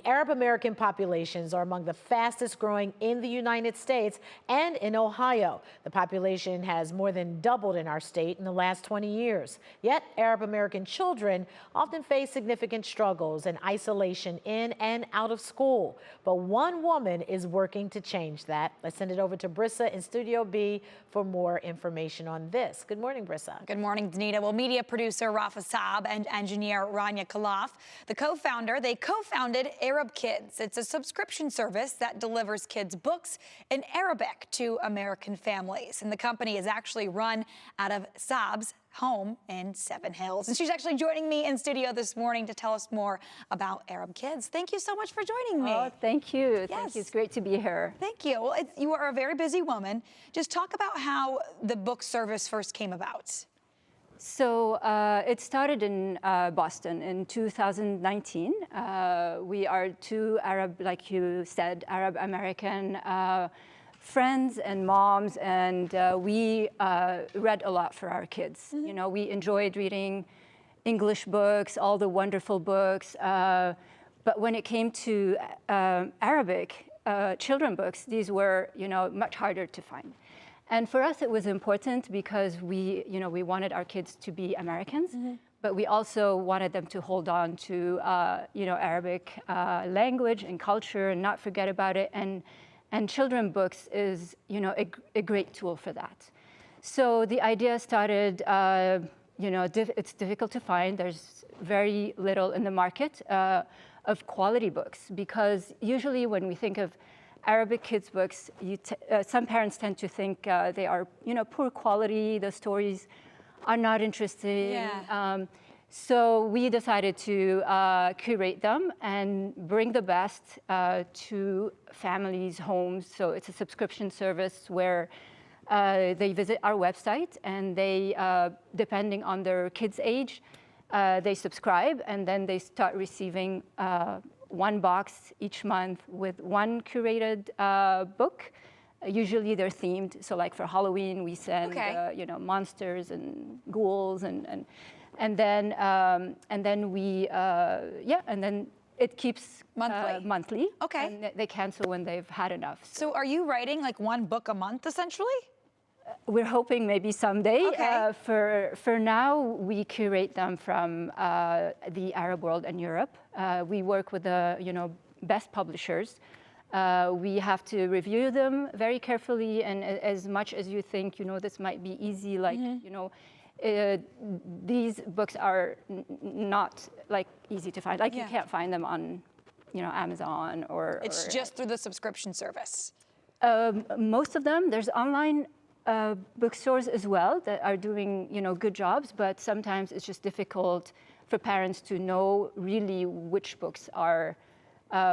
Arab American populations are among the fastest growing in the United States and in Ohio. The population has more than doubled in our state in the last 20 years. Yet Arab American children often face significant struggles and isolation in and out of school. But one woman is working to change that. Let's send it over to Brissa in Studio B for more information on this. Good morning, Brissa. Good morning, Danita. Well, media producer Rafa Saab and engineer Rania Khalaf, they co-founded ArabiKids. It's a subscription service that delivers kids' books in Arabic to American families. And the company is actually run out of Saab's home in Seven Hills. And she's actually joining me in studio this morning to tell us more about ArabiKids. Thank you so much for joining me. Oh, thank you. Yes. Thank you. It's great to be here. Thank you. Well, you are a very busy woman. Just talk about how the book service first came about. So it started in Boston in 2019. We are two Arab, like you said, Arab American friends and moms, and we read a lot for our kids. You know, we enjoyed reading English books, all the wonderful books, but when it came to Arabic children books, these were, much harder to find. And for us, it was important because we wanted our kids to be Americans, but we also wanted them to hold on to, Arabic language and culture and not forget about it. And children books is, a great tool for that. So the idea started, it's difficult to find. There's very little in the market of quality books, because usually when we think of Arabic kids books, some parents tend to think they are, poor quality. The stories are not interesting. Yeah. So we decided to curate them and bring the best to families' homes. So it's a subscription service where they visit our website, and they, depending on their kids' age, they subscribe, and then they start receiving one box each month with one curated book. Usually they're themed. So like for Halloween, we send monsters and ghouls, and then we and then it keeps monthly. Okay. And they cancel when they've had enough. So are you writing like one book a month essentially? We're hoping maybe someday. Okay. For now, we curate them from the Arab world and Europe. We work with the best publishers. We have to review them very carefully, and as much as you think this might be easy, like these books are not like easy to find. Like you can't find them on Amazon or. It's just through the subscription service. Most of them, there's online bookstores as well that are doing good jobs, but sometimes it's just difficult for parents to know really which books are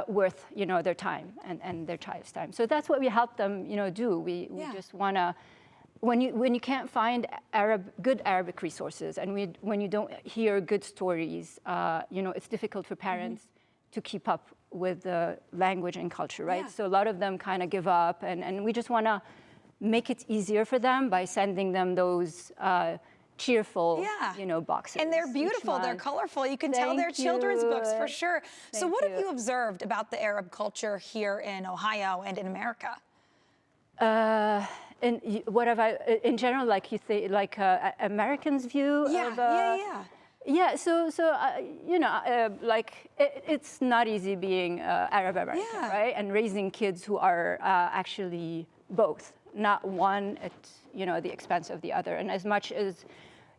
worth their time and their child's time. So that's what we help them do. We just want to, when you can't find good Arabic resources, and when you don't hear good stories, it's difficult for parents to keep up with the language and culture, right? Yeah. So a lot of them kind of give up, and we just want to make it easier for them by sending them those cheerful, boxes. And they're beautiful, they're colorful. You can tell they're children's books for sure. So what have you observed about the Arab culture here in Ohio and in America? And what have I, in general, like you say, like Americans' view of... Yeah, so like it's not easy being Arab American, right? And raising kids who are actually both, not one at the expense of the other. And as much as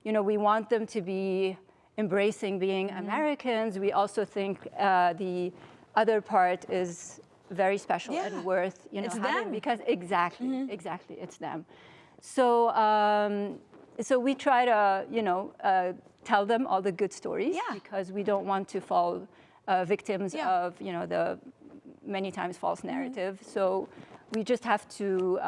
we want them to be embracing being Americans, we also think the other part is very special and worth it's having, them. because exactly it's them. So so we try to tell them all the good stories, because we don't want to fall victims of the many times false narrative. So we just have to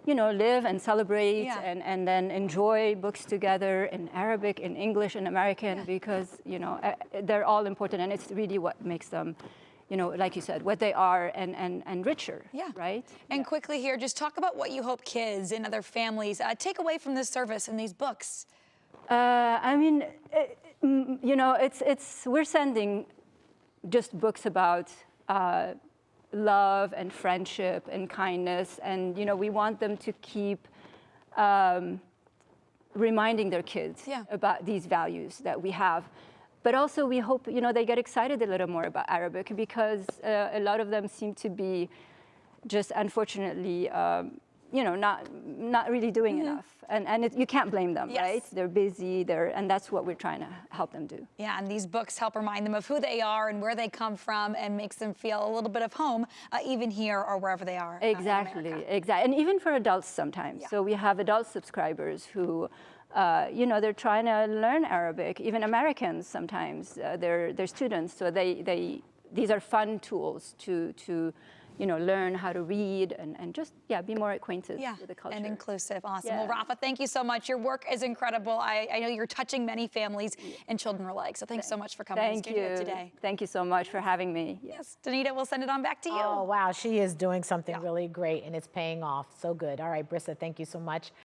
live and celebrate and then enjoy books together in Arabic, in English, in American, because they're all important, and it's really what makes them like you said, what they are and richer, right? And quickly here, just talk about what you hope kids and other families take away from this service and these books. I mean, we're sending just books about love and friendship and kindness. And we want them to keep reminding their kids about these values that we have. But also we hope they get excited a little more about Arabic, because a lot of them seem to be just unfortunately not really doing enough. And you can't blame them, right? They're busy, and that's what we're trying to help them do. Yeah, and these books help remind them of who they are and where they come from, and makes them feel a little bit of home, even here or wherever they are. Exactly, exactly. And even for adults sometimes. So we have adult subscribers who, they're trying to learn Arabic. Even Americans sometimes, they're students. So these are fun tools to learn how to read and just, be more acquainted with the culture. And inclusive. Awesome. Yeah. Well, Rafa, thank you so much. Your work is incredible. I know you're touching many families and children alike. So thanks so much for coming to the studio today. Thank you so much for having me. Yes, Danita, we'll send it on back to you. Oh, wow. She is doing something really great, and it's paying off. So good. All right, Brissa, thank you so much.